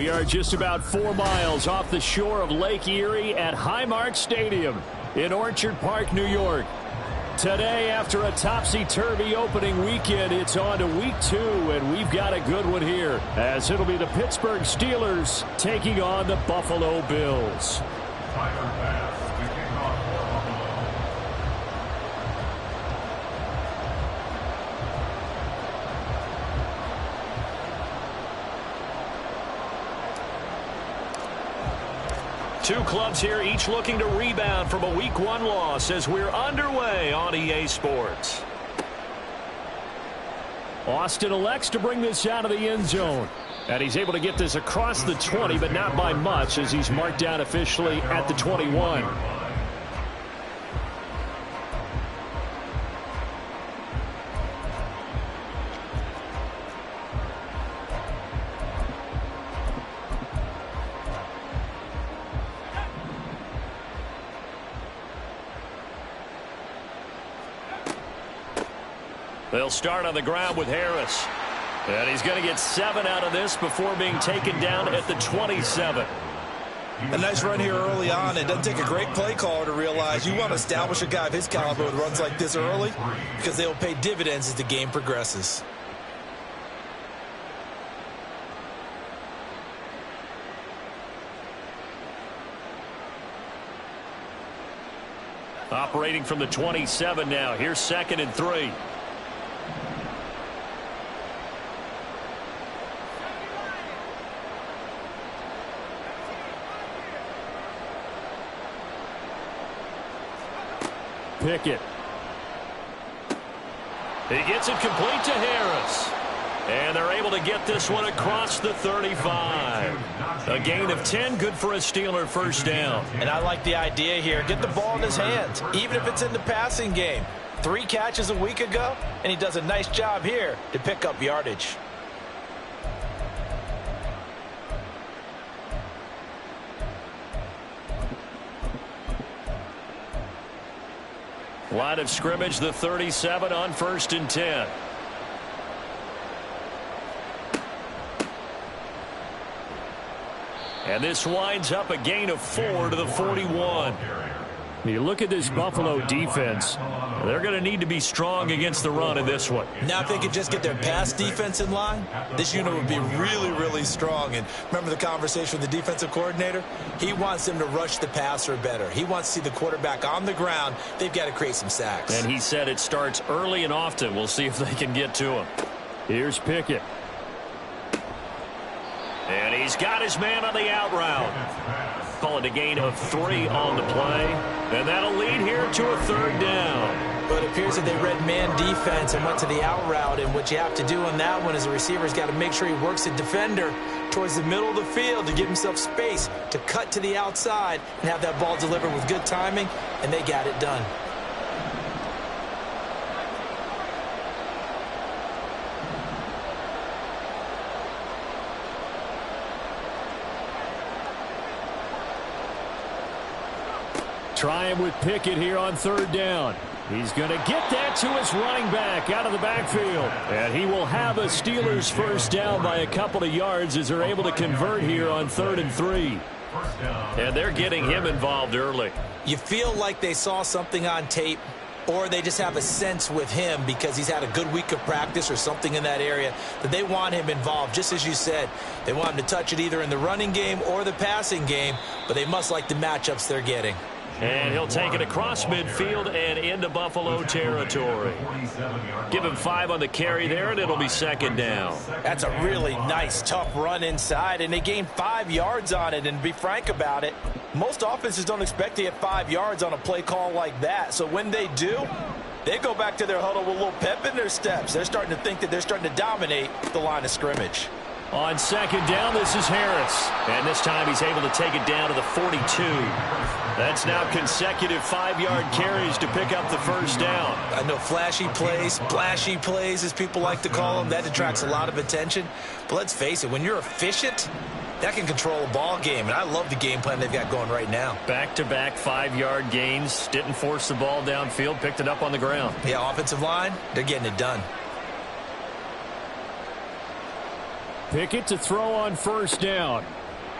We are just about 4 miles off the shore of Lake Erie at Highmark Stadium in Orchard Park, New York. Today, after a topsy-turvy opening weekend, it's on to week 2, and we've got a good one here, as it'll be the Pittsburgh Steelers taking on the Buffalo Bills. Two clubs here, each looking to rebound from a Week 1 loss as we're underway on EA Sports. Austin elects to bring this out of the end zone. And he's able to get this across the 20, but not by much, as he's marked down officially at the 21. They'll start on the ground with Harris. And he's going to get 7 out of this before being taken down at the 27. A nice run here early on. It doesn't take a great play caller to realize you want to establish a guy of his caliber with runs like this early, because they will pay dividends as the game progresses. Operating from the 27 now. Here's 2nd and 3. Pickett. He gets it complete to Harris. And they're able to get this one across the 35. A gain of 10, good for a Steeler first down. And I like the idea here. Get the ball in his hands, even if it's in the passing game. 3 catches a week ago, and he does a nice job here to pick up yardage. Line of scrimmage, the 37 on 1st and 10. And this winds up a gain of 4 to the 41. You look at this Buffalo defense. They're going to need to be strong against the run in this one. Now, if they could just get their pass defense in line, this unit would be really, really strong. And remember the conversation with the defensive coordinator? He wants them to rush the passer better. He wants to see the quarterback on the ground. They've got to create some sacks. And he said it starts early and often. We'll see if they can get to him. Here's Pickett. And he's got his man on the out route. Call it a gain of 3 on the play. And that'll lead here to a 3rd down. But it appears that they read man defense and went to the out route. And what you have to do on that one is the receiver's got to make sure he works the defender towards the middle of the field to give himself space to cut to the outside and have that ball delivered with good timing. And they got it done. Trying with Pickett here on 3rd down. He's going to get that to his running back out of the backfield. And he will have a Steelers first down by a couple of yards as they're able to convert here on 3rd and 3. And they're getting him involved early. You feel like they saw something on tape, or they just have a sense with him because he's had a good week of practice or something in that area that they want him involved. Just as you said, they want him to touch it either in the running game or the passing game, but they must like the matchups they're getting. And he'll take it across midfield and into Buffalo territory. Give him 5 on the carry there, and it'll be 2nd down. That's a really nice, tough run inside, and they gained 5 yards on it. And to be frank about it, most offenses don't expect to get 5 yards on a play call like that. So when they do, they go back to their huddle with a little pep in their steps. They're starting to think that they're starting to dominate the line of scrimmage. On 2nd down, this is Harris. And this time he's able to take it down to the 42. That's now consecutive 5-yard carries to pick up the first down. I know flashy plays, splashy plays, as people like to call them, that attracts a lot of attention. But let's face it, when you're efficient, that can control a ball game. And I love the game plan they've got going right now. Back-to-back 5-yard gains. Didn't force the ball downfield, picked it up on the ground. Yeah, offensive line, they're getting it done. Pickett to throw on first down.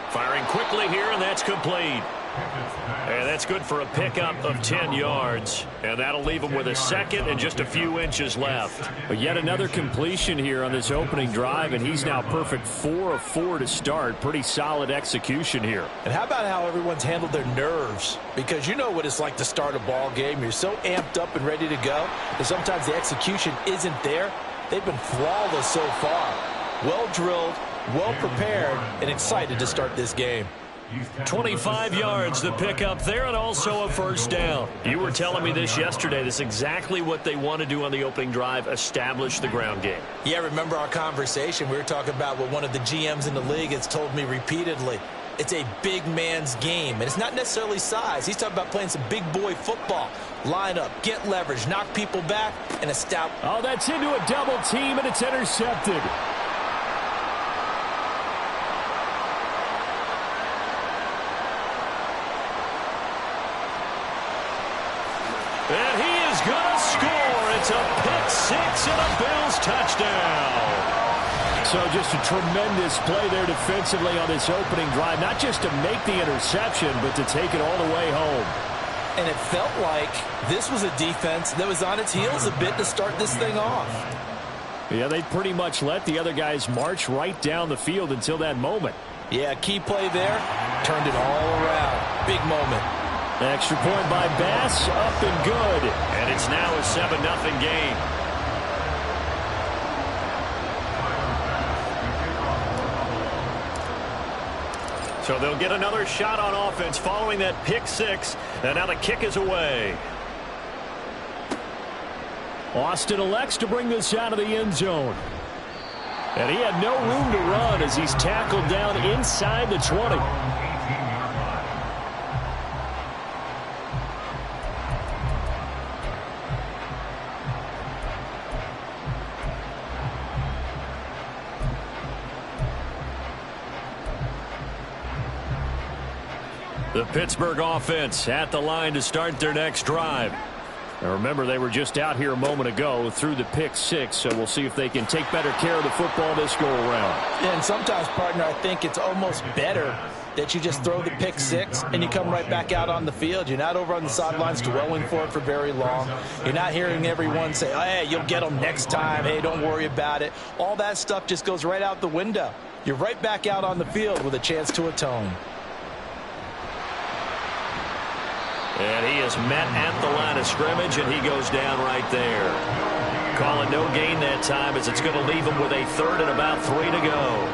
Firing quickly here, and that's complete. And that's good for a pickup of 10 yards. And that'll leave him with a second and just a few inches left. But yet another completion here on this opening drive, and he's now perfect 4 of 4 to start. Pretty solid execution here. And how about how everyone's handled their nerves? Because you know what it's like to start a ball game. You're so amped up and ready to go that sometimes the execution isn't there. They've been flawless so far. Well drilled, well prepared, and excited to start this game. 25 yards the pickup there, and also a first down. You were telling me this yesterday. This is exactly what they want to do on the opening drive, establish the ground game. Yeah, remember our conversation. We were talking about what one of the GMs in the league has told me repeatedly. It's a big man's game, and it's not necessarily size. He's talking about playing some big boy football. Line up, get leverage, knock people back, and establish. Oh, that's into a double team, and it's intercepted. And he is going to score. It's a pick six and a Bills touchdown. So just a tremendous play there defensively on this opening drive. Not just to make the interception, but to take it all the way home. And it felt like this was a defense that was on its heels a bit to start this thing off. Yeah, they pretty much let the other guys march right down the field until that moment. Yeah, key play there. Turned it all around. Big moment. Extra point by Bass, up and good. And it's now a 7-0 game. So they'll get another shot on offense following that pick six. And now the kick is away. Austin elects to bring this out of the end zone. And he had no room to run as he's tackled down inside the 20. The Pittsburgh offense at the line to start their next drive. Now remember, they were just out here a moment ago through the pick six, so we'll see if they can take better care of the football this go-around. And sometimes, partner, I think it's almost better that you just throw the pick six and you come right back out on the field. You're not over on the sidelines dwelling for it for very long. You're not hearing everyone say, oh, hey, you'll get them next time. Hey, don't worry about it. All that stuff just goes right out the window. You're right back out on the field with a chance to atone. And he is met at the line of scrimmage, and he goes down right there. Call it no gain that time, as it's going to leave him with a third and about 3 to go.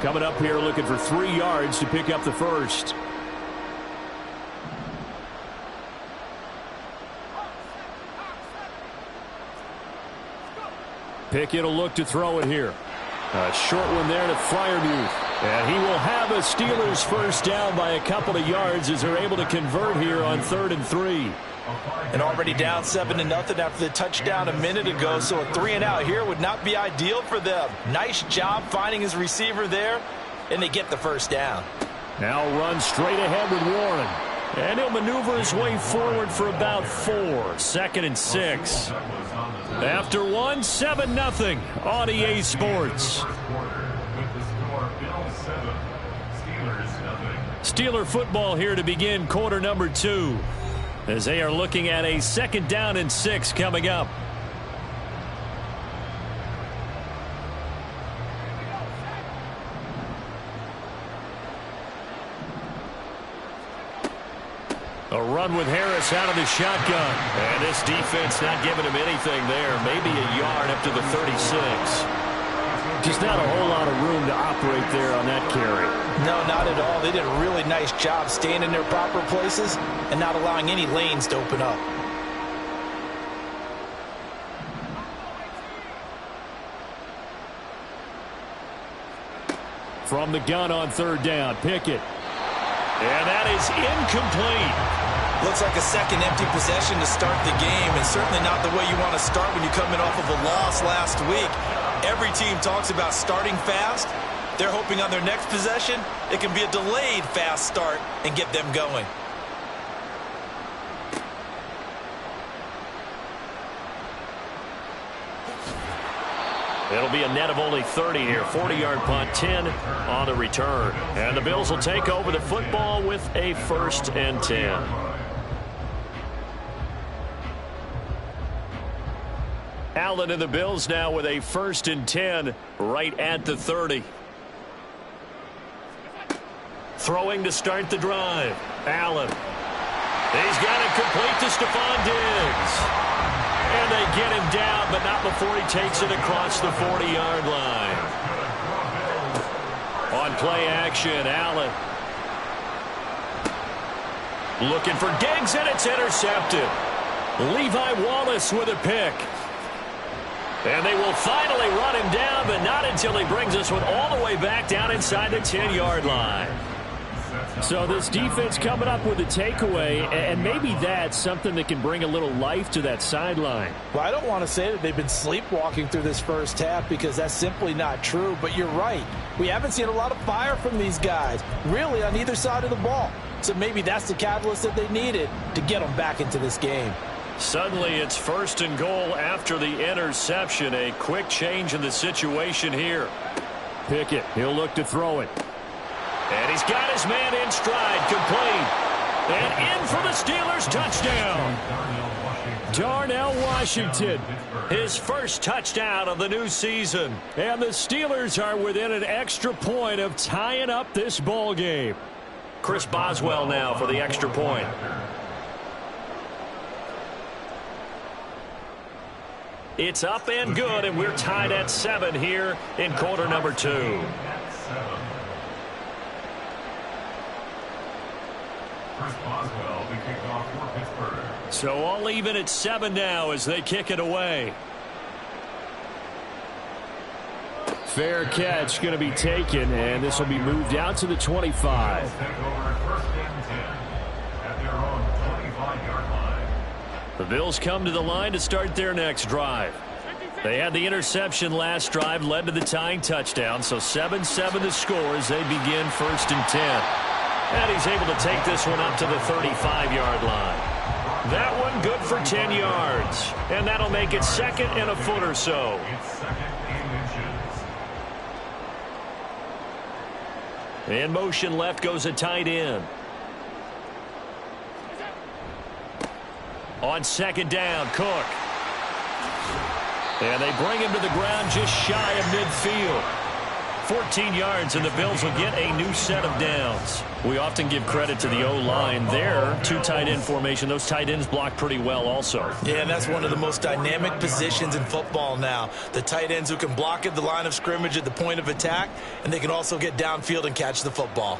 Coming up here looking for 3 yards to pick up the first. Pickett will look to throw it here. A short one there to Freiermuth. And he will have a Steelers first down by a couple of yards as they're able to convert here on 3rd and 3. And already down 7-0 after the touchdown a minute ago, so a 3 and out here would not be ideal for them. Nice job finding his receiver there, and they get the first down. Now run straight ahead with Warren. And he'll maneuver his way forward for about 4. 2nd and 6. After 1, 7-0 on EA Sports. Steeler football here to begin quarter number 2 as they are looking at a 2nd down and 6 coming up. A run with Harris out of the shotgun. And this defense not giving him anything there. Maybe a yard up to the 36. Just not a whole lot of room to operate there on that carry. No, not at all. They did a really nice job staying in their proper places and not allowing any lanes to open up. From the gun on 3rd down, Pickett. And that is incomplete. Looks like a second empty possession to start the game, and certainly not the way you want to start when you're coming off of a loss last week. Every team talks about starting fast. They're hoping on their next possession, it can be a delayed fast start and get them going. It'll be a net of only 30 here. 40-yard punt, 10 on the return. And the Bills will take over the football with a 1st and 10. Allen and the Bills now with a 1st and 10 right at the 30. Throwing to start the drive. Allen. He's got it complete to Stephon Diggs. And they get him down, but not before he takes it across the 40-yard line. On play action, Allen. Looking for Diggs, and it's intercepted. Levi Wallace with a pick. And they will finally run him down, but not until he brings us one all the way back down inside the 10-yard line. So this defense coming up with a takeaway, and maybe that's something that can bring a little life to that sideline. Well, I don't want to say that they've been sleepwalking through this first half because that's simply not true, but you're right. We haven't seen a lot of fire from these guys, really on either side of the ball. So maybe that's the catalyst that they needed to get them back into this game. Suddenly it's 1st and goal after the interception. A quick change in the situation here. Pickett, he'll look to throw it. And he's got his man in stride, complete. And in for the Steelers touchdown. Darnell Washington, his first touchdown of the new season. And the Steelers are within an extra point of tying up this ball game. Chris Boswell now for the extra point. It's up and good, and we're tied at 7 here in quarter number 2. So all even at 7 now as they kick it away. Fair catch going to be taken, and this will be moved out to the 25. The Bills come to the line to start their next drive. They had the interception last drive, led to the tying touchdown, so 7-7 the score as they begin 1st and 10. And he's able to take this one up to the 35-yard line. That one good for 10 yards. And that'll make it 2nd and a foot or so. In motion left goes a tight end. On 2nd down, Cook. And they bring him to the ground just shy of midfield. 14 yards, and the Bills will get a new set of downs. We often give credit to the O-line there. 2 tight end formation. Those tight ends block pretty well also. Yeah, and that's one of the most dynamic positions in football now. The tight ends who can block at the line of scrimmage at the point of attack, and they can also get downfield and catch the football.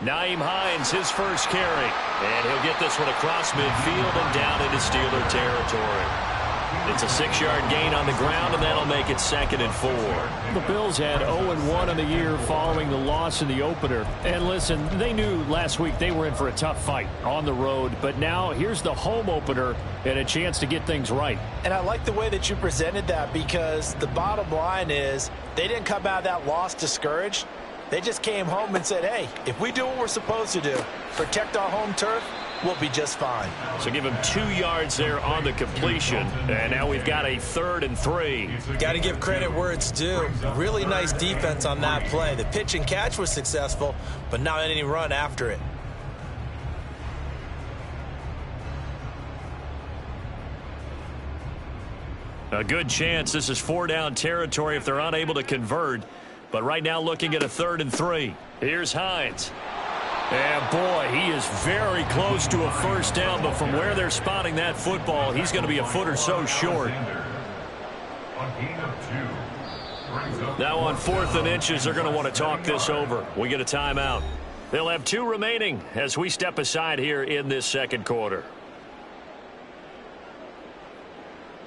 Nyheim Hines, his first carry. And he'll get this one across midfield and down into Steeler territory. It's a 6-yard gain on the ground, and that'll make it 2nd and 4. The Bills had 0-1 on the year following the loss in the opener. And listen, they knew last week they were in for a tough fight on the road. But now here's the home opener and a chance to get things right. And I like the way that you presented that because the bottom line is they didn't come out of that loss discouraged. They just came home and said, hey, if we do what we're supposed to do, protect our home turf, we'll be just fine. So give him 2 yards there on the completion. And now we've got a 3rd and 3. Got to give credit where it's due. Really nice defense on that play. The pitch and catch was successful, but not any run after it. A good chance this is 4-down territory if they're unable to convert. But right now looking at a 3rd and 3. Here's Hines. And boy, he is very close to a first down, but from where they're spotting that football, he's going to be a foot or so short. Now on 4th and inches, they're going to want to talk this over. We get a timeout. They'll have 2 remaining as we step aside here in this 2nd quarter.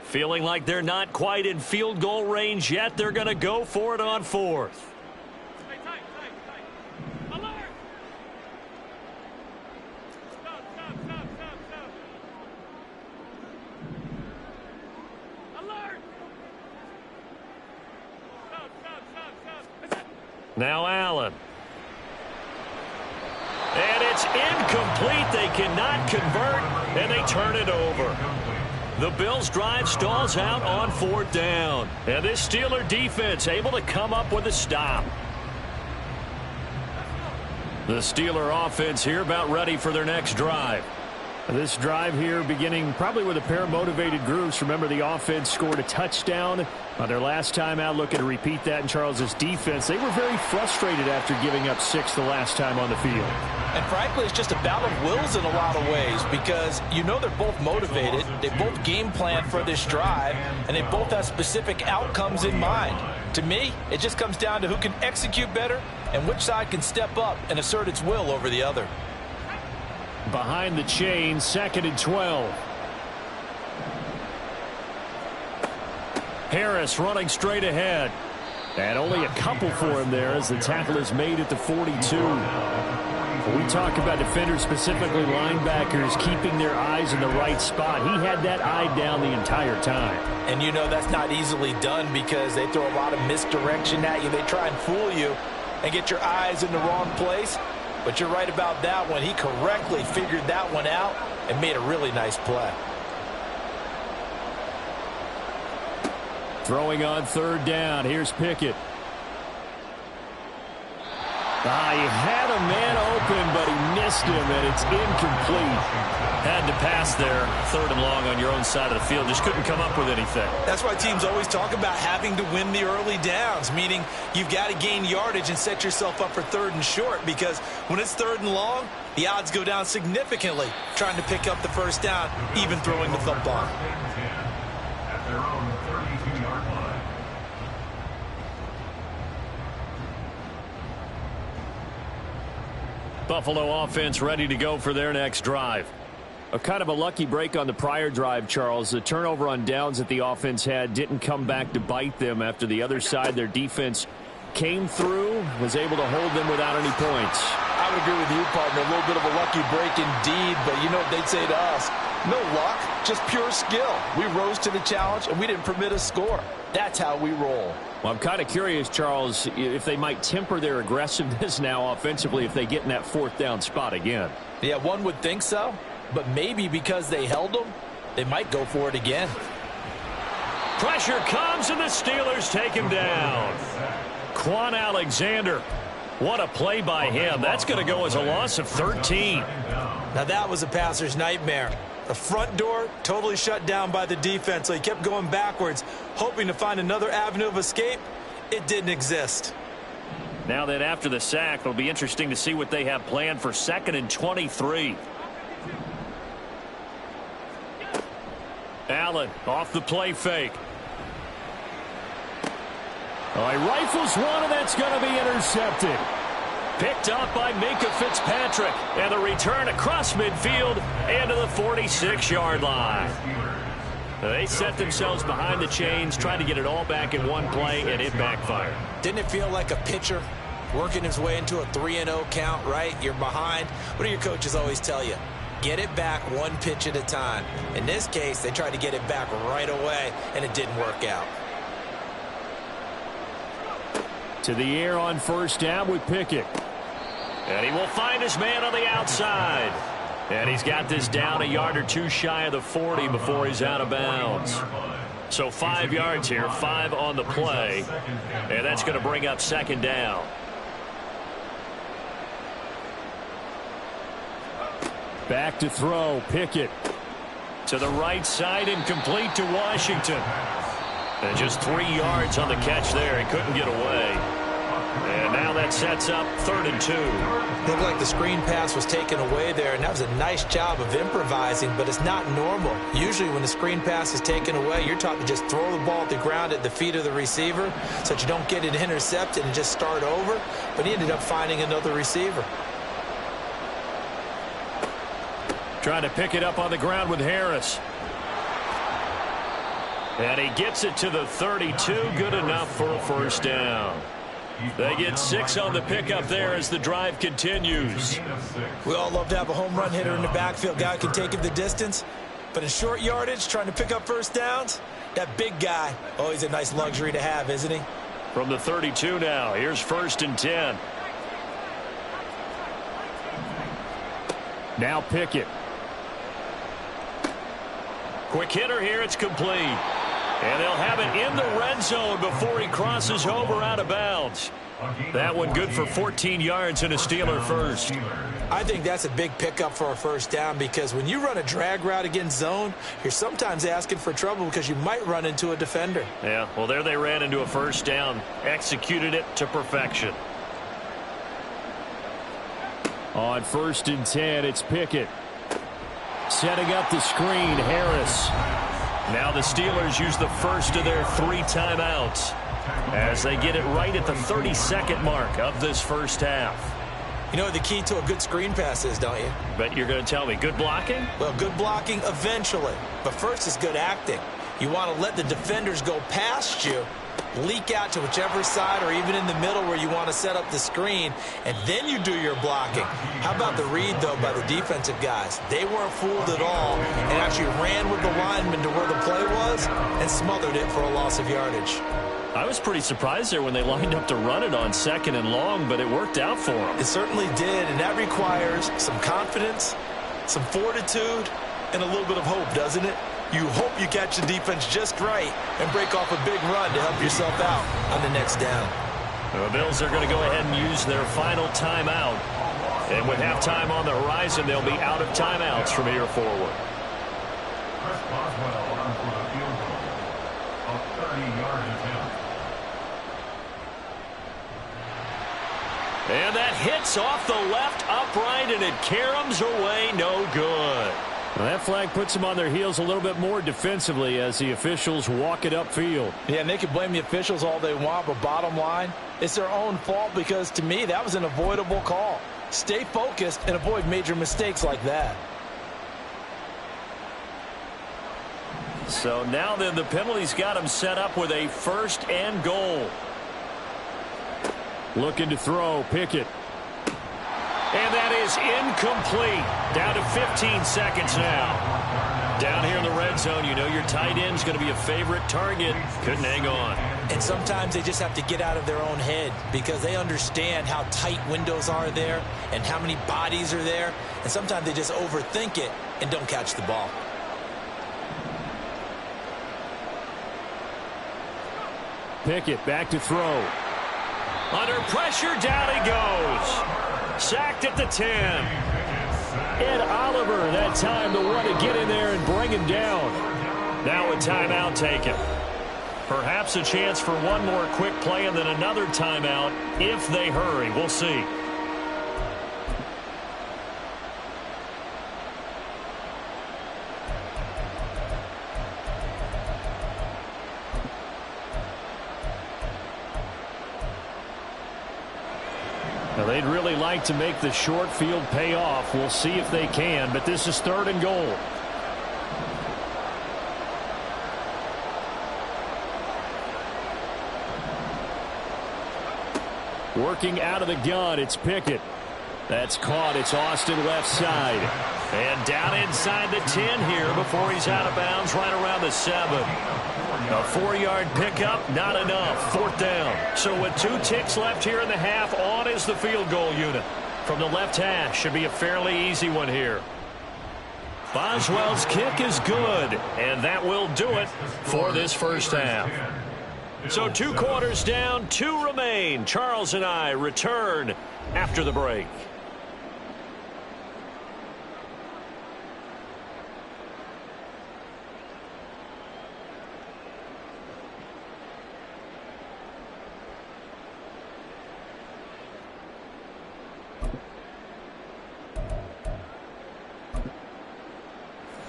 Feeling like they're not quite in field goal range yet. They're going to go for it on 4th. Now Allen. And it's incomplete. They cannot convert, and they turn it over. The Bills' drive stalls out on 4th down. And this Steeler defense able to come up with a stop. The Steeler offense here about ready for their next drive. This drive here beginning probably with a pair of motivated groups. Remember, the offense scored a touchdown on their last time out, looking to repeat that in Charles' defense. They were very frustrated after giving up 6 the last time on the field. And frankly, it's just a battle of wills in a lot of ways because you know they're both motivated. They both game plan for this drive, and they both have specific outcomes in mind. To me, it just comes down to who can execute better and which side can step up and assert its will over the other. Behind the chain, 2nd and 12. Harris running straight ahead. And only a couple for him there as the tackle is made at the 42. When we talk about defenders, specifically linebackers, keeping their eyes in the right spot, he had that eye down the entire time. And you know that's not easily done because they throw a lot of misdirection at you. They try and fool you and get your eyes in the wrong place. But you're right about that one. He correctly figured that one out and made a really nice play. Throwing on 3rd down. Here's Pickett. He had a man open, but he missed him, and it's incomplete. Had to pass there, 3rd and long on your own side of the field. Just couldn't come up with anything. That's why teams always talk about having to win the early downs, meaning you've got to gain yardage and set yourself up for 3rd and short, because when it's 3rd and long, the odds go down significantly trying to pick up the 1st down, even throwing the football. Buffalo offense ready to go for their next drive. A kind of a lucky break on the prior drive, Charles. The turnover on downs that the offense had didn't come back to bite them after the other side. Their defense came through, was able to hold them without any points. I would agree with you, partner. A little bit of a lucky break indeed, but you know what they'd say to us? No luck, just pure skill. We rose to the challenge, and we didn't permit a score. That's how we roll. Well, I'm kind of curious, Charles, if they might temper their aggressiveness now offensively if they get in that 4th down spot again. Yeah, one would think so, but maybe because they held them, they might go for it again. Pressure comes, and the Steelers take him down. Quan Alexander. What a play by him. That's going to go as a loss of 13. Now that was a passer's nightmare. The front door totally shut down by the defense, so he kept going backwards, hoping to find another avenue of escape. It didn't exist. Now that after the sack, it'll be interesting to see what they have planned for 2nd and 23. Allen off the play fake. Oh, he rifles one, and that's going to be intercepted. Picked up by Minkah Fitzpatrick. And the return across midfield and to the 46-yard line. They set themselves behind the chains, trying to get it all back in one play, and it backfired. Didn't it feel like a pitcher working his way into a 3-0 count, right? You're behind. What do your coaches always tell you? Get it back one pitch at a time. In this case, they tried to get it back right away, and it didn't work out. To the air on 1st down with Pickett. And he will find his man on the outside. And he's got this down a yard or two shy of the 40 before he's out of bounds. So 5 yards here, 5 on the play. And that's going to bring up 2nd down. Back to throw, Pickett. To the right side and complete to Washington. And just 3 yards on the catch there. He couldn't get away. And now that sets up 3rd and 2. Looked like the screen pass was taken away there, and that was a nice job of improvising, but it's not normal. Usually when the screen pass is taken away, you're taught to just throw the ball at the ground at the feet of the receiver so that you don't get it intercepted and just start over. But he ended up finding another receiver. Trying to pick it up on the ground with Harris. And he gets it to the 32. Good enough for a 1st down. They get 6 on the pickup there as the drive continues. We all love to have a home run hitter in the backfield. Guy who can take it the distance. But in short yardage, trying to pick up 1st downs, that big guy, always a nice luxury to have, isn't he? From the 32 now, here's 1st and 10. Now Pickett. Quick hitter here. It's complete. And they'll have it in the red zone before he crosses over out of bounds. That one good for 14 yards and a Steeler first. I think that's a big pickup for a first down because when you run a drag route against zone, you're sometimes asking for trouble because you might run into a defender. Yeah, well, there they ran into a first down. Executed it to perfection. On 1st and 10, it's Pickett. Setting up the screen, Harris. Now the Steelers use the first of their 3 timeouts as they get it right at the 32nd mark of this first half. You know what the key to a good screen pass is, don't you? Bet you're going to tell me. Good blocking? Well, good blocking eventually. But first is good acting. You want to let the defenders go past you, leak out to whichever side or even in the middle where you want to set up the screen, and then you do your blocking. How about the read, though, by the defensive guys? They weren't fooled at all and actually ran with the lineman to where the play was and smothered it for a loss of yardage. I was pretty surprised there when they lined up to run it on 2nd and long, but it worked out for them. It certainly did, and that requires some confidence, some fortitude, and a little bit of hope, doesn't it? You hope you catch the defense just right and break off a big run to help yourself out on the next down. The Bills are going to go ahead and use their final timeout. And with halftime on the horizon, they'll be out of timeouts from here forward. Chris Boswell on for a field goal of 30-yard attempt. And that hits off the left upright, and it caroms away no good. Well, that flag puts them on their heels a little bit more defensively as the officials walk it upfield. Yeah, and they can blame the officials all they want, but bottom line, it's their own fault because, to me, that was an avoidable call. Stay focused and avoid major mistakes like that. So now then the penalty's got them set up with a 1st and goal. Looking to throw, Pickett. And that is incomplete. Down to 15 seconds now. Down here in the red zone, you know your tight end's going to be a favorite target. Couldn't hang on. And sometimes they just have to get out of their own head because they understand how tight windows are there and how many bodies are there. And sometimes they just overthink it and don't catch the ball. Pickett back to throw. Under pressure, down he goes. Sacked at the 10. Ed Oliver, that time the one to get in there and bring him down. Now a timeout taken. Perhaps a chance for one more quick play and then another timeout if they hurry. We'll see. Now, they'd really like to make the short field pay off. We'll see if they can, but this is 3rd and goal. Working out of the gun, it's Pickett. That's caught. It's Austin left side. And down inside the 10 here before he's out of bounds right around the 7. A 4-yard pickup, not enough. 4th down. So with 2 ticks left here in the half, on is the field goal unit. From the left hash, should be a fairly easy one here. Boswell's kick is good, and that will do it for this first half. So 2 quarters down, 2 remain. Charles and I return after the break.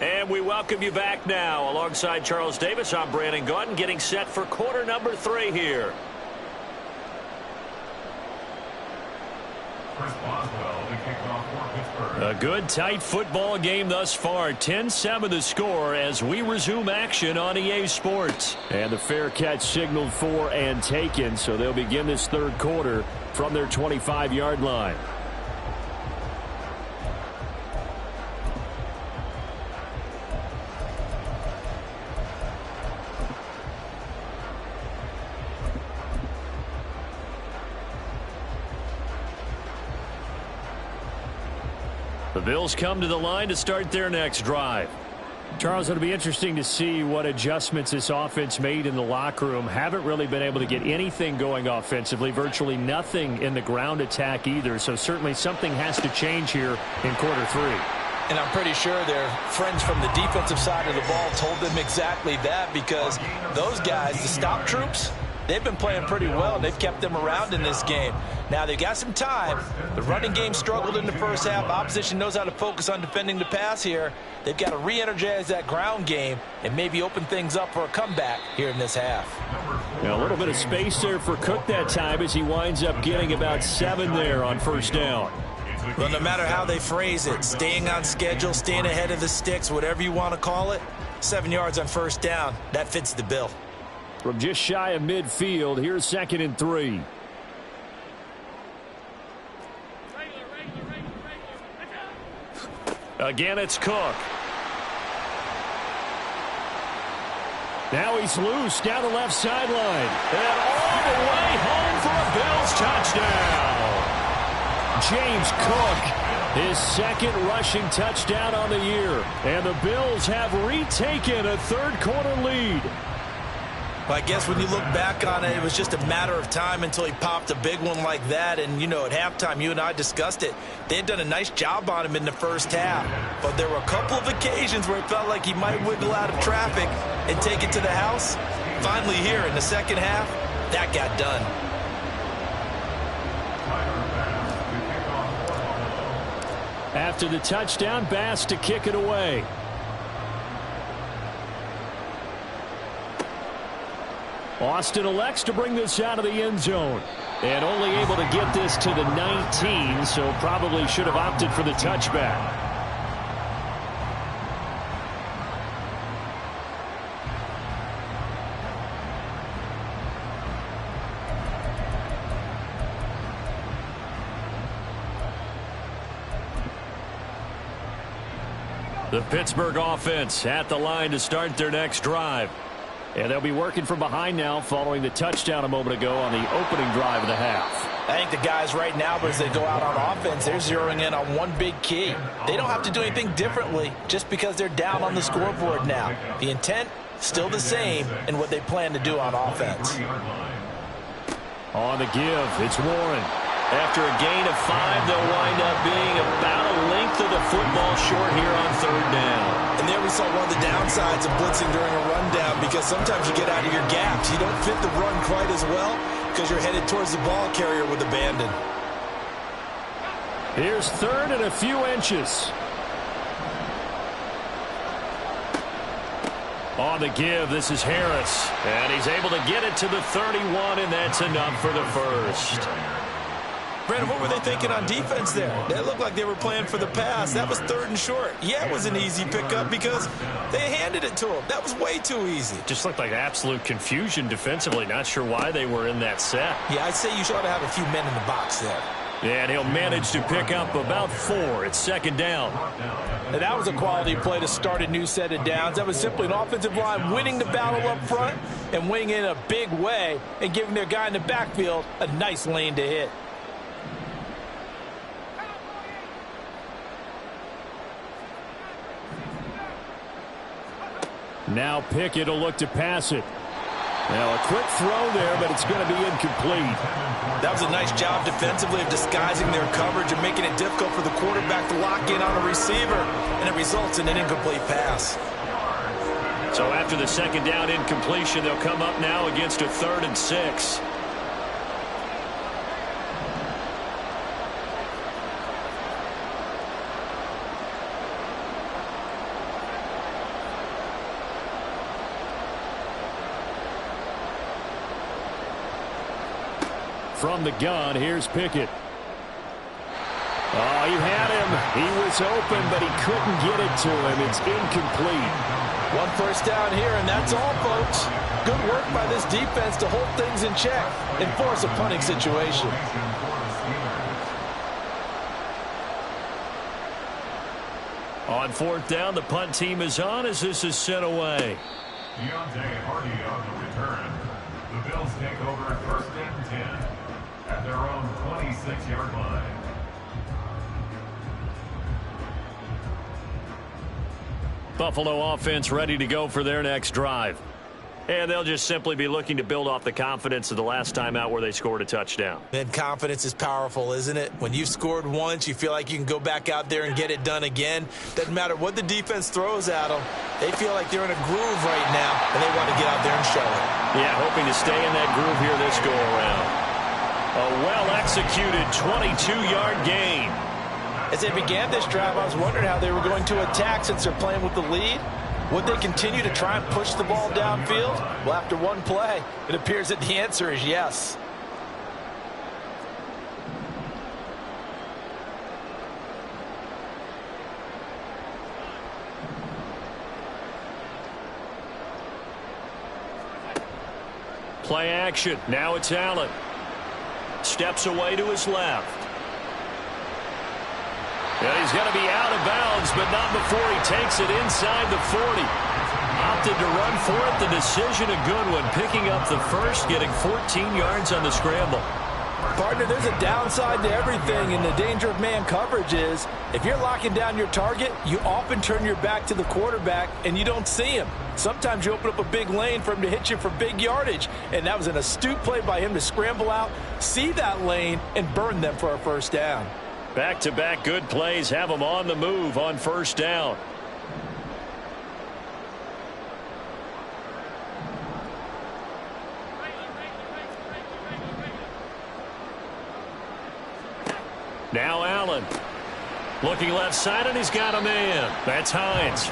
And we welcome you back now. Alongside Charles Davis, I'm Brandon Gaudin, getting set for quarter number 3 here. Chris Boswell, the kickoff for Pittsburgh. A good, tight football game thus far. 10-7 the score as we resume action on EA Sports. And the fair catch signaled for and taken, so they'll begin this 3rd quarter from their 25-yard line. The Bills come to the line to start their next drive. Charles, it'll be interesting to see what adjustments this offense made in the locker room. Haven't really been able to get anything going offensively, virtually nothing in the ground attack either. So certainly something has to change here in quarter 3. And I'm pretty sure their friends from the defensive side of the ball told them exactly that, because those guys, the stop troops, they've been playing pretty well, and they've kept them around in this game. Now, they've got some time. The running game struggled in the first half. Opposition knows how to focus on defending the pass here. They've got to re-energize that ground game and maybe open things up for a comeback here in this half. Yeah, a little bit of space there for Cook that time as he winds up getting about 7 there on first down. Well, no matter how they phrase it, staying on schedule, staying ahead of the sticks, whatever you want to call it, 7 yards on first down, that fits the bill. From just shy of midfield, here's 2nd and 3. Again, it's Cook. Now he's loose down the left sideline. And all the way home for a Bills touchdown. James Cook, his 2nd rushing touchdown on the year. And the Bills have retaken a third-quarter lead. Well, I guess when you look back on it, it was just a matter of time until he popped a big one like that. And, you know, at halftime, you and I discussed it. They had done a nice job on him in the first half. But there were a couple of occasions where it felt like he might wiggle out of traffic and take it to the house. Finally here in the second half, that got done. After the touchdown, Bass to kick it away. Austin elects to bring this out of the end zone. And only able to get this to the 19, so probably should have opted for the touchback. The Pittsburgh offense at the line to start their next drive. And they'll be working from behind now following the touchdown a moment ago on the opening drive of the half. I think the guys right now, as they go out on offense, they're zeroing in on one big key. They don't have to do anything differently just because they're down on the scoreboard now. The intent, still the same in what they plan to do on offense. On the give, it's Warren. After a gain of 5, they'll wind up being about a length of the football short here on third down. And there we saw one of the downsides of blitzing during a rundown, because sometimes you get out of your gaps. You don't fit the run quite as well because you're headed towards the ball carrier with abandon. Here's 3rd and a few inches. On the give, this is Harris. And he's able to get it to the 31, and that's enough for the first. Brandon, what were they thinking on defense there? That looked like they were playing for the pass. That was 3rd and short. Yeah, it was an easy pickup because they handed it to him. That was way too easy. Just looked like absolute confusion defensively. Not sure why they were in that set. Yeah, I'd say you should have a few men in the box there. And he'll manage to pick up about 4. It's 2nd down. And that was a quality play to start a new set of downs. That was simply an offensive line winning the battle up front and winning in a big way and giving their guy in the backfield a nice lane to hit. Now Pickett will look to pass it. Now a quick throw there, but it's going to be incomplete. That was a nice job defensively of disguising their coverage and making it difficult for the quarterback to lock in on a receiver, and it results in an incomplete pass. So after the 2nd down incompletion, they'll come up now against a 3rd and 6. From the gun, here's Pickett. Oh, he had him. He was open, but he couldn't get it to him. It's incomplete. 1 first down here, and that's all, folks. Good work by this defense to hold things in check and force a punting situation. On 4th down, the punt team is on as this is sent away. Deontay Hardy on the return. The Bills take over 1st and 10 at their own 26-yard line. Buffalo offense ready to go for their next drive. And they'll just simply be looking to build off the confidence of the last time out where they scored a touchdown. And confidence is powerful, isn't it? When you've scored once, you feel like you can go back out there and get it done again. Doesn't matter what the defense throws at them. They feel like they're in a groove right now, and they want to get out there and show it. Yeah, hoping to stay in that groove here this go-around. A well-executed 22-yard gain. As they began this drive, I was wondering how they were going to attack since they're playing with the lead. Would they continue to try and push the ball downfield? Well, after one play, it appears that the answer is yes. Play action. Now it's Allen. Steps away to his left. And he's going to be out of bounds, but not before he takes it inside the 40. Opted to run for it. The decision a good one. Picking up the first, getting 14 yards on the scramble. Partner, there's a downside to everything, and the danger of man coverage is if you're locking down your target, you often turn your back to the quarterback, and you don't see him. Sometimes you open up a big lane for him to hit you for big yardage, and that was an astute play by him to scramble out, see that lane, and burn them for a first down. Back-to-back good plays have them on the move on first down. Now Allen. Looking left side, and he's got a man. That's Hines.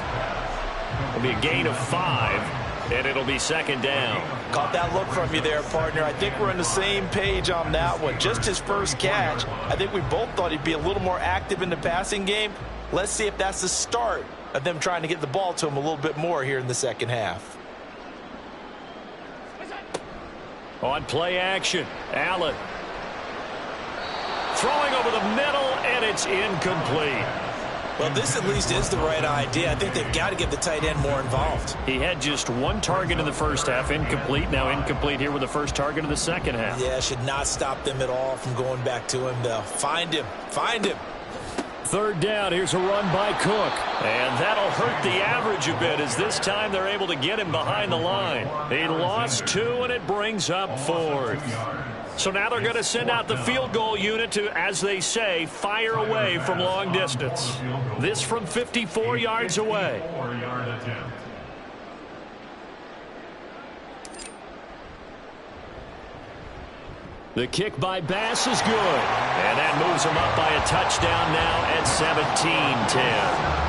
It'll be a gain of 5, and it'll be second down. Caught that look from you there, partner. I think we're on the same page on that one. Just his first catch. I think we both thought he'd be a little more active in the passing game. Let's see if that's the start of them trying to get the ball to him a little bit more here in the second half. On play action, Allen. Throwing over the middle, and it's incomplete. Well, this at least is the right idea. I think they've got to get the tight end more involved. He had just one target in the first half, incomplete. Now incomplete here with the first target of the second half. Yeah, should not stop them at all from going back to him, though. Find him. Find him. Third down, here's a run by Cook. And that'll hurt the average a bit as this time they're able to get him behind the line. He lost 2, and it brings up 4th. So now they're going to send out the field goal unit to, as they say, fire away from long distance. This from 54 yards away. The kick by Bass is good. And that moves him up by a touchdown now at 17-10.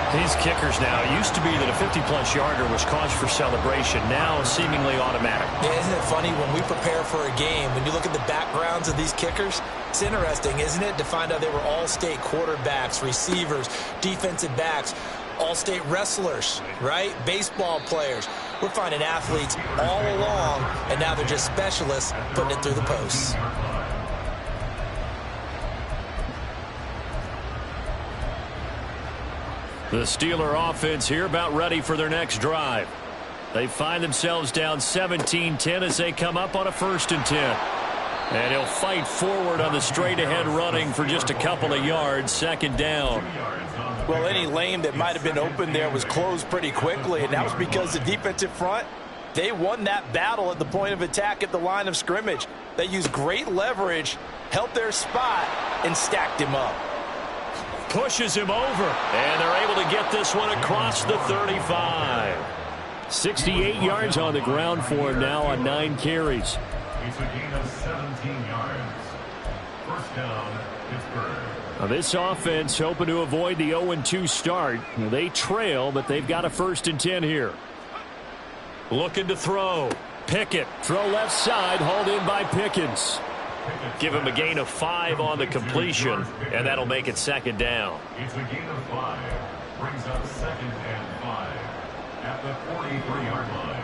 These kickers now, it used to be that a 50-plus yarder was cause for celebration. Now seemingly automatic. Yeah, isn't it funny when we prepare for a game, when you look at the backgrounds of these kickers, it's interesting, isn't it, to find out they were all-state quarterbacks, receivers, defensive backs, all-state wrestlers, right? Baseball players. We're finding athletes all along, and now they're just specialists putting it through the posts. The Steeler offense here about ready for their next drive. They find themselves down 17-10 as they come up on a 1st and 10. And he'll fight forward on the straight-ahead running for just a couple of yards, second down. Well, any lane that might have been open there was closed pretty quickly, and that was because the defensive front, they won that battle at the point of attack at the line of scrimmage. They used great leverage, held their spot, and stacked him up. Pushes him over, and they're able to get this one across the 35. 68 yards on the ground for him now on 9 carries. It's a gain of 17 yards. First down, Pittsburgh. Now this offense hoping to avoid the 0-2 start. They trail, but they've got a 1st and 10 here. Looking to throw. Pickett, throw left side, hauled in by Pickens. Give him a gain of 5 on the completion, and that'll make it second down. It's a gain of 5. Brings up 2nd and 5 at the 43-yard line.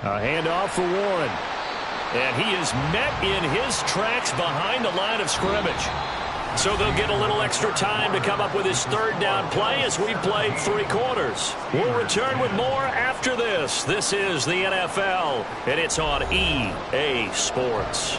A handoff for Warren. And he is met in his tracks behind the line of scrimmage. So they'll get a little extra time to come up with his 3rd down play as we played 3 quarters. We'll return with more after this. This is the NFL, and it's on EA Sports.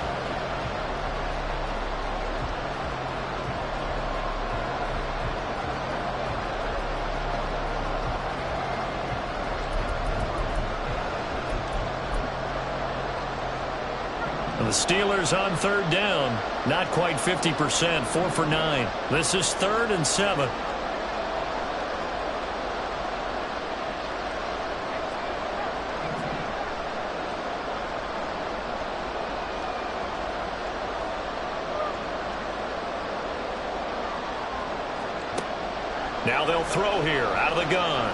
And the Steelers on third down. Not quite 50%, 4 for 9. This is 3rd and 7. Now they'll throw here out of the gun.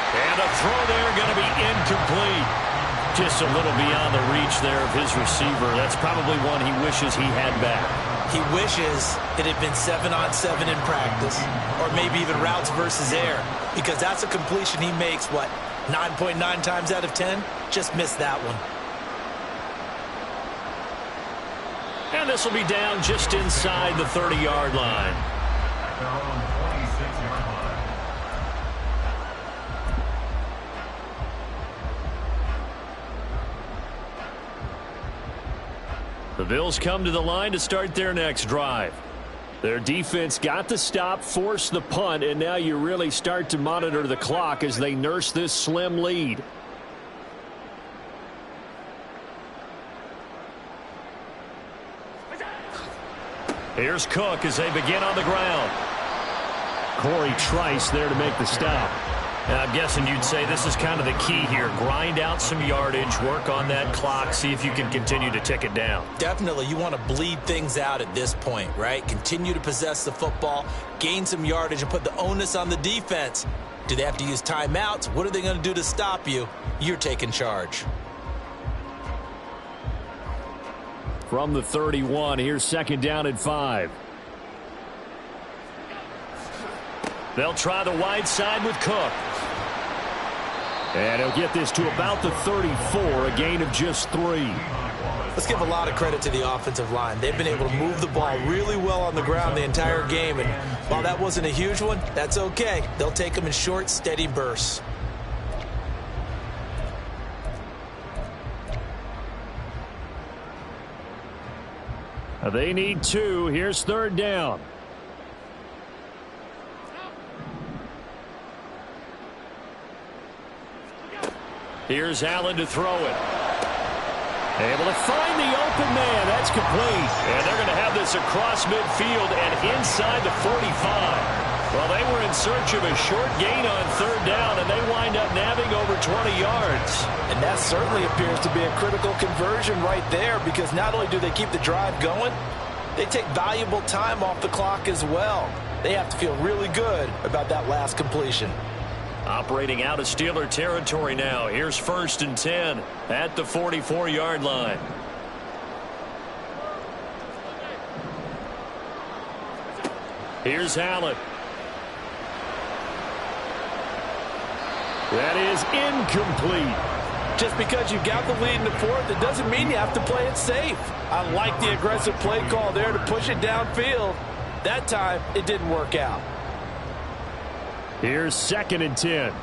And a throw there going to be incomplete. Just a little beyond the reach there of his receiver. That's probably one he wishes he had back. He wishes it had been 7-on-7 in practice, or maybe even routes versus air, because that's a completion he makes, 9.9 times out of 10? Just missed that one. And this will be down just inside the 30-yard line. Their own 26-yard line. The Bills come to the line to start their next drive. Their defense got the stop, forced the punt, and now you really start to monitor the clock as they nurse this slim lead. Here's Cook as they begin on the ground. Corey Trice there to make the stop. And I'm guessing you'd say this is kind of the key here. Grind out some yardage, work on that clock, see if you can continue to tick it down. Definitely, you want to bleed things out at this point, right? Continue to possess the football, gain some yardage, and put the onus on the defense. Do they have to use timeouts? What are they going to do to stop you? You're taking charge. From the 31, here's 2nd down and 5. They'll try the wide side with Cook. And he'll get this to about the 34, a gain of just 3. Let's give a lot of credit to the offensive line. They've been able to move the ball really well on the ground the entire game. And while that wasn't a huge one, that's okay. They'll take them in short, steady bursts. They need 2. Here's 3rd down. Here's Allen to throw it. Able to find the open man. That's complete. And they're going to have this across midfield and inside the 45. Well, they were in search of a short gain on 3rd down, and they wind up nabbing over 20 yards. And that certainly appears to be a critical conversion right there, because not only do they keep the drive going, they take valuable time off the clock as well. They have to feel really good about that last completion. Operating out of Steeler territory now. Here's 1st and 10 at the 44-yard line. Here's Allen. That is incomplete. Just because you got the lead in the 4th, it doesn't mean you have to play it safe. I like the aggressive play call there to push it downfield. That time, it didn't work out. Here's 2nd and 10.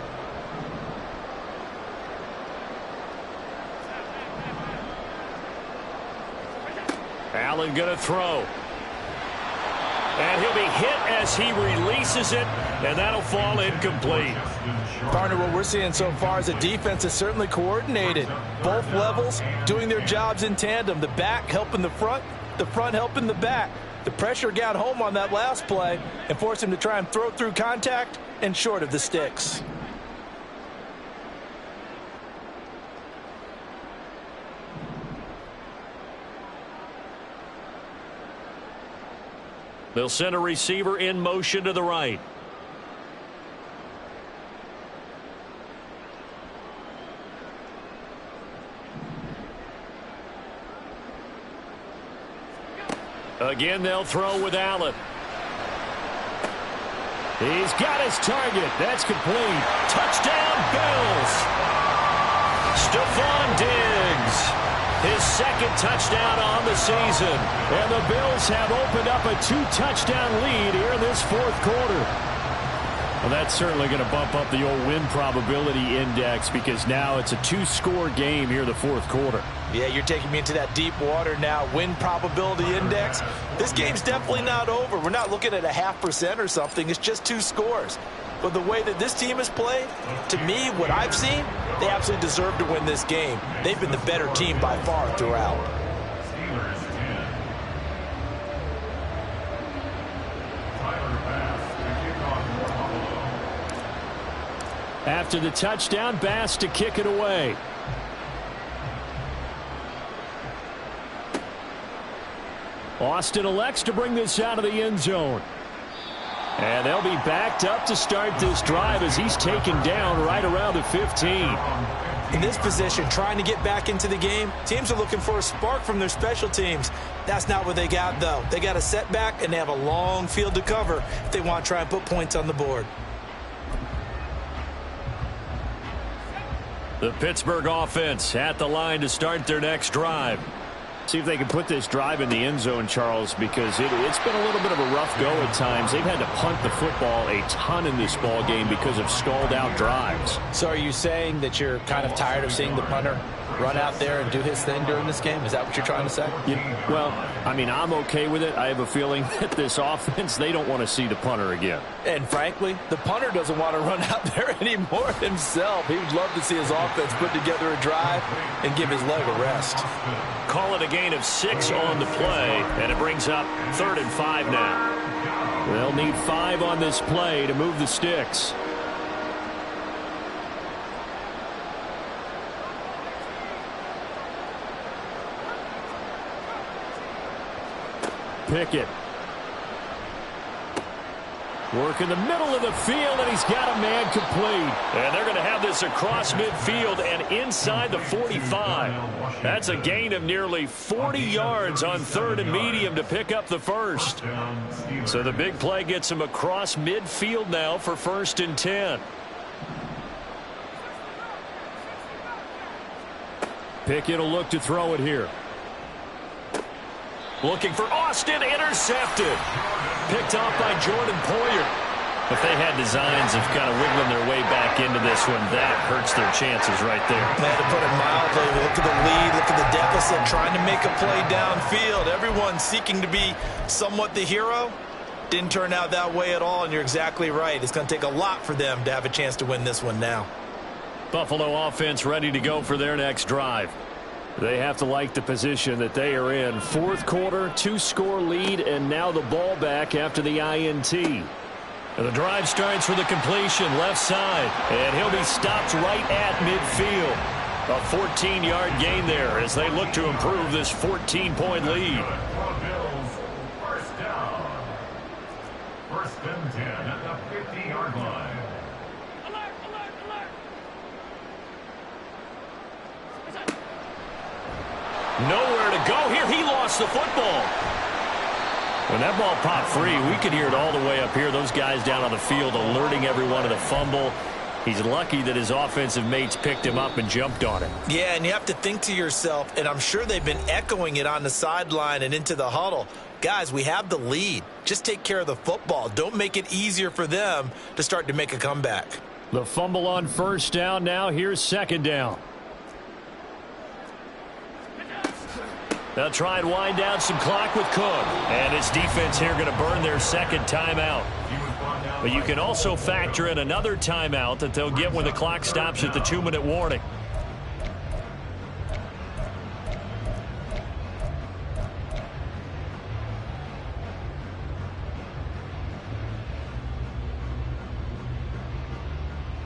Allen going to throw. And he'll be hit as he releases it, and that'll fall incomplete. Partner, what we're seeing so far is the defense is certainly coordinated. Both levels doing their jobs in tandem. The back helping the front helping the back. The pressure got home on that last play and forced him to try and throw through contact and short of the sticks. They'll send a receiver in motion to the right. Again, they'll throw with Allen. He's got his target. That's complete. Touchdown, Bills. Stephon Diggs. His 2nd touchdown on the season. And the Bills have opened up a 2-touchdown lead here in this 4th quarter. Well, that's certainly going to bump up the old win probability index, because now it's a 2-score game here in the 4th quarter. Yeah, you're taking me into that deep water now. Win probability index. This game's definitely not over. We're not looking at a 0.5% or something. It's just 2 scores. But the way that this team has played, to me, what I've seen, They absolutely deserve to win this game. They've been the better team by far throughout. Steelers 10. Tyler Bass to kick off for Buffalo. After the touchdown, Bass to kick it away. Austin elects to bring this out of the end zone. And they'll be backed up to start this drive as he's taken down right around the 15. In this position, trying to get back into the game, teams are looking for a spark from their special teams. That's not what they got, though. They got a setback, and they have a long field to cover if they want to try and put points on the board. The Pittsburgh offense at the line to start their next drive. See if they can put this drive in the end zone, Charles, because it's been a little bit of a rough go at times. They've had to punt the football a ton in this ball game because of stalled out drives. So are you saying that you're kind of tired of seeing the punter run out there and do his thing during this game? Is that what you're trying to say? Well, I mean, I'm okay with it. I have a feeling that this offense, they don't want to see the punter again. And frankly, the punter doesn't want to run out there anymore himself. He would love to see his offense put together a drive and give his leg a rest. Call it a gain of 6 on the play, and it brings up 3rd and 5 now. They'll need 5 on this play to move the sticks. Pickett. Work in the middle of the field, and he's got a man complete. And they're going to have this across midfield and inside the 45. That's a gain of nearly 40 yards on 3rd and medium to pick up the first. So the big play gets him across midfield now for 1st and 10. Pickett will look to throw it here. Looking for Austin, intercepted. Picked off by Jordan Poyer. If they had designs of kind of wiggling their way back into this one, that hurts their chances right there. Man, to put it mildly, look at the lead, look at the deficit, trying to make a play downfield. Everyone seeking to be somewhat the hero. Didn't turn out that way at all, and you're exactly right. It's going to take a lot for them to have a chance to win this one now. Buffalo offense ready to go for their next drive. They have to like the position that they are in. 4th quarter, 2-score lead, and now the ball back after the INT. And the drive starts with a completion left side, and he'll be stopped right at midfield. A 14-yard gain there as they look to improve this 14-point lead. Bills, first down. 1st and 10 at the 50-yard line. Nowhere to go here. He lost the football. When that ball popped free, we could hear it all the way up here. Those guys down on the field alerting everyone of the fumble. He's lucky that his offensive mates picked him up and jumped on it. Yeah, and you have to think to yourself, and I'm sure they've been echoing it on the sideline and into the huddle. Guys, we have the lead. Just take care of the football. Don't make it easier for them to start to make a comeback. The fumble on 1st down now. Here's 2nd down. They'll try and wind down some clock with Cook. And his defense here going to burn their 2nd timeout. But you can also factor in another timeout that they'll get when the clock stops at the 2-minute warning.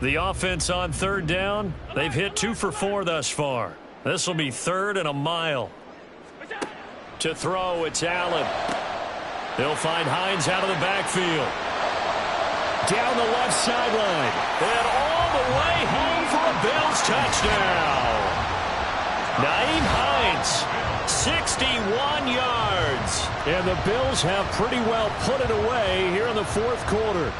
The offense on 3rd down, they've hit 2 for 4 thus far. This will be 3rd and a mile. To throw, it's Allen. They'll find Hines out of the backfield. Down the left sideline. And all the way home for a Bills touchdown. Nyheim Hines, 61 yards. And the Bills have pretty well put it away here in the 4th quarter.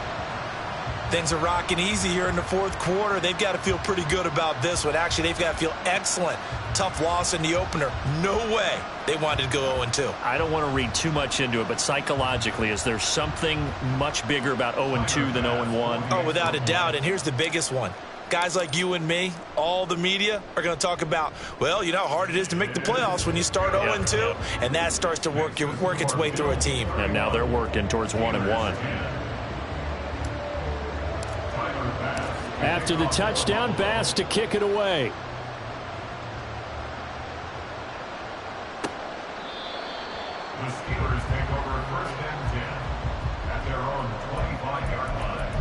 Things are rocking easy here in the 4th quarter. They've got to feel pretty good about this one. Actually, they've got to feel excellent. Tough loss in the opener. No way they wanted to go 0-2. I don't want to read too much into it, but psychologically, is there something much bigger about 0-2 than 0-1? Oh, without a doubt. And here's the biggest one. Guys like you and me, all the media, are going to talk about, well, you know how hard it is to make the playoffs when you start 0-2, and that starts to work its way through a team. And now they're working towards 1-1. After the touchdown, Bass to kick it away. The Steelers take over first and 10 at their own 25-yard line.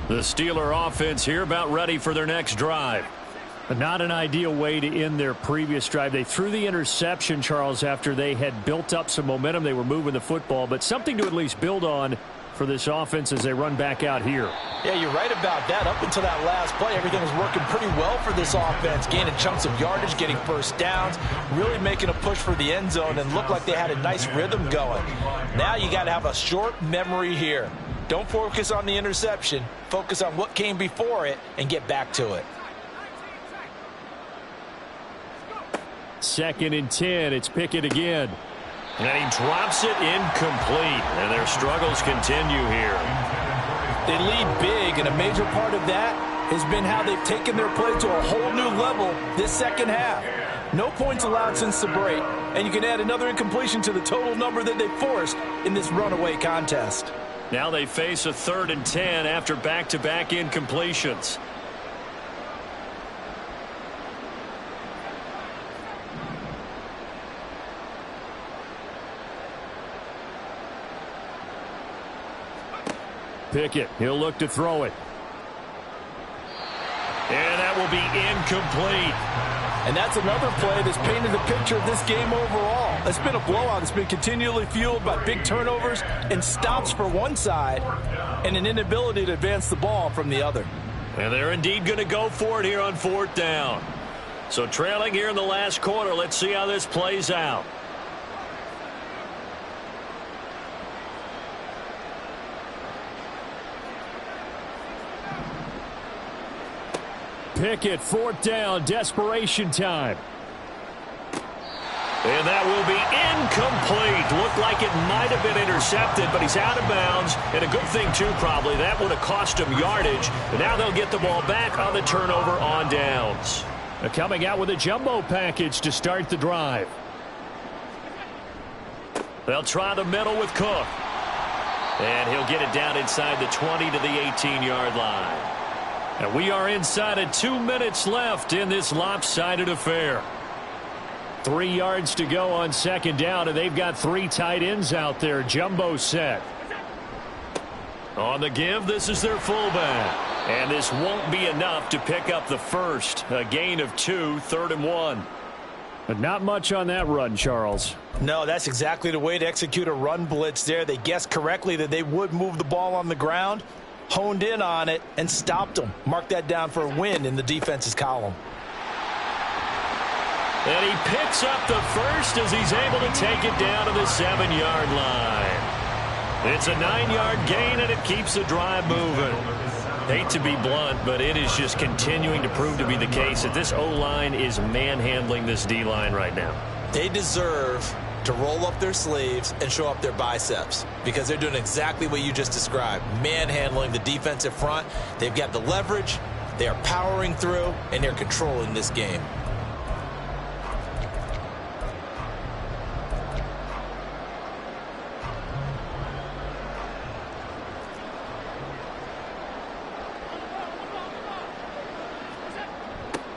The Steeler offense here about ready for their next drive. Not an ideal way to end their previous drive. They threw the interception, Charles, after they had built up some momentum. They were moving the football, but something to at least build on for this offense as they run back out here. Yeah, you're right about that. Up until that last play, everything was working pretty well for this offense, gaining chunks of yardage, getting first downs, really making a push for the end zone, and looked like they had a nice rhythm going. Now you got to have a short memory here. Don't focus on the interception. Focus on what came before it and get back to it. 2nd and 10. It's Pickett again. And he drops it incomplete. And their struggles continue here. They lead big, and a major part of that has been how they've taken their play to a whole new level this second half. No points allowed since the break, and you can add another incompletion to the total number that they forced in this runaway contest. Now they face a 3rd and 10 after back-to-back incompletions. Pickett, he'll look to throw it. And that will be incomplete. And that's another play that's painted the picture of this game overall. It's been a blowout. It's been continually fueled by big turnovers and stops for one side and an inability to advance the ball from the other. And they're indeed going to go for it here on 4th down. So trailing here in the last quarter, let's see how this plays out. Pickett, 4th down, desperation time. And that will be incomplete. Looked like it might have been intercepted, but he's out of bounds. And a good thing, too, probably. That would have cost him yardage. But now they'll get the ball back on the turnover on downs. They're coming out with a jumbo package to start the drive. They'll try the middle with Cook. And he'll get it down inside the 20 to the 18-yard line. And we are inside of 2 minutes left in this lopsided affair. 3 yards to go on 2nd down, and they've got 3 tight ends out there. Jumbo set. On the give, this is their fullback. And this won't be enough to pick up the first. A gain of 2, 3rd and 1. But not much on that run, Charles. No, that's exactly the way to execute a run blitz there. They guessed correctly that they would move the ball on the ground, honed in on it, and stopped them. Mark that down for a win in the defense's column. And he picks up the first as he's able to take it down to the 7-yard line. It's a 9-yard gain, and it keeps the drive moving. Hate to be blunt, but it is just continuing to prove to be the case that this O-line is manhandling this D-line right now. They deserve to roll up their sleeves and show up their biceps because they're doing exactly what you just described, manhandling the defensive front. They've got the leverage, they are powering through, and they're controlling this game.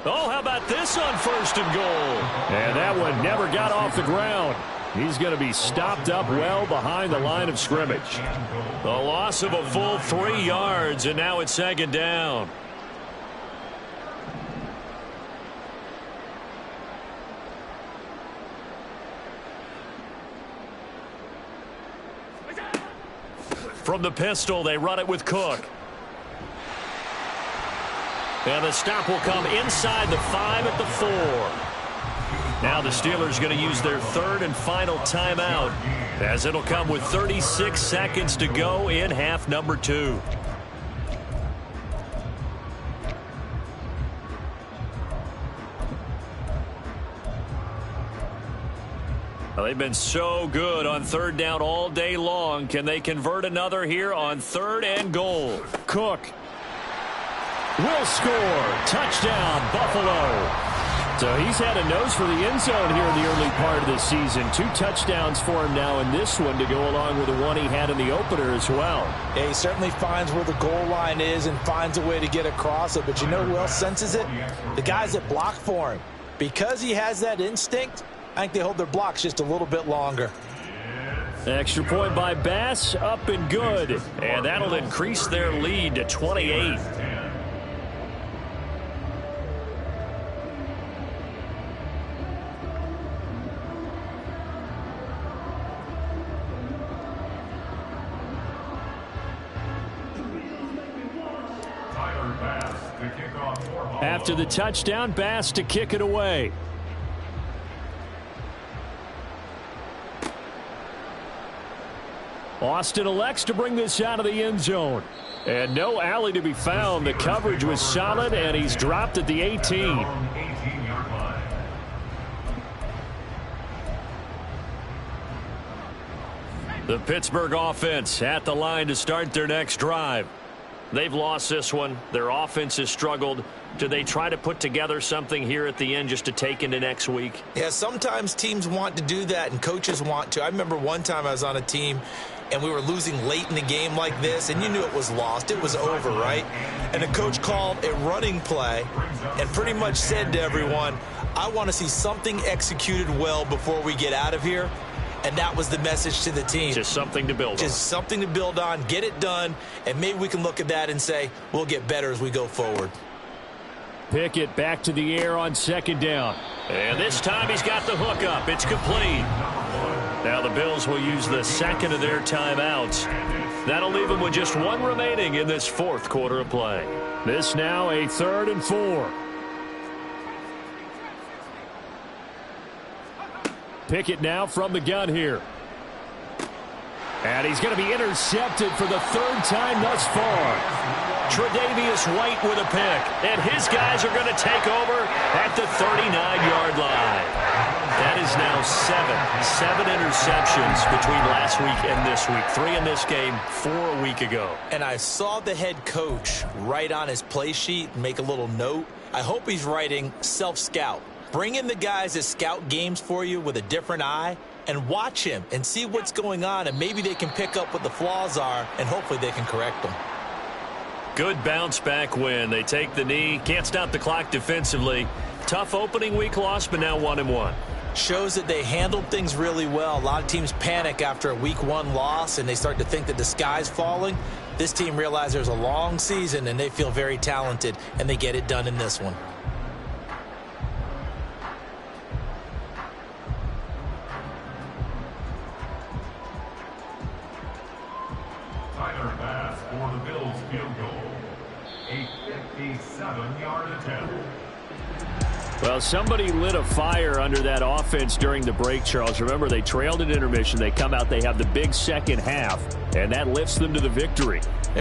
Oh, how about this on 1st and goal? And that one never got off the ground. He's going to be stopped up well behind the line of scrimmage. The loss of a full 3 yards, and now it's 2nd down. From the pistol, they run it with Cook. And the stop will come inside the 5 at the 4. Now the Steelers going to use their 3rd and final timeout, as it'll come with 36 seconds to go in half number 2. Well, they've been so good on 3rd down all day long. Can they convert another here on 3rd and goal? Cook will score. Touchdown, Buffalo. So he's had a nose for the end zone here in the early part of the season. 2 touchdowns for him now in this one to go along with the one he had in the opener as well. Yeah, he certainly finds where the goal line is and finds a way to get across it. But you know who else senses it? The guys that block for him. Because he has that instinct, I think they hold their blocks just a little bit longer. Extra point by Bass, up and good. And that'll increase their lead to 28. After the touchdown, Bass to kick it away. Austin elects to bring this out of the end zone. And no alley to be found. The coverage was solid, and he's dropped at the 18. The Pittsburgh offense at the line to start their next drive. They've lost this one. Their offense has struggled. Do they try to put together something here at the end just to take into next week? Yeah, sometimes teams want to do that and coaches want to. I remember one time I was on a team and we were losing late in the game like this, and you knew it was lost. It was over, right? And the coach called a running play and pretty much said to everyone, I want to see something executed well before we get out of here. And that was the message to the team. Just something to build on. Just something to build on, get it done, and maybe we can look at that and say, we'll get better as we go forward. Pickett back to the air on second down. And this time he's got the hook up. It's complete. Now the Bills will use the second of their timeouts. That'll leave them with just one remaining in this fourth quarter of play. This now a 3rd and 4. Pickett now from the gun here. And he's going to be intercepted for the 3rd time thus far. Tre'Davious White with a pick. And his guys are going to take over at the 39-yard line. That is now 7 interceptions between last week and this week. 3 in this game, 4 a week ago. And I saw the head coach write on his play sheet, make a little note. I hope he's writing self-scout. Bring in the guys that scout games for you with a different eye and watch him and see what's going on, and maybe they can pick up what the flaws are, and hopefully they can correct them. Good bounce back win. They take the knee. Can't stop the clock defensively. Tough opening week loss, but now 1-1. Shows that they handled things really well. A lot of teams panic after a week 1 loss, and they start to think that the sky's falling. This team realized there's a long season, and they feel very talented, and they get it done in this one. Tyler Bass for the Bills field goal. A 57-yard attempt. Well, somebody lit a fire under that offense during the break, Charles. Remember, they trailed at intermission. They come out, they have the big second half, and that lifts them to the victory.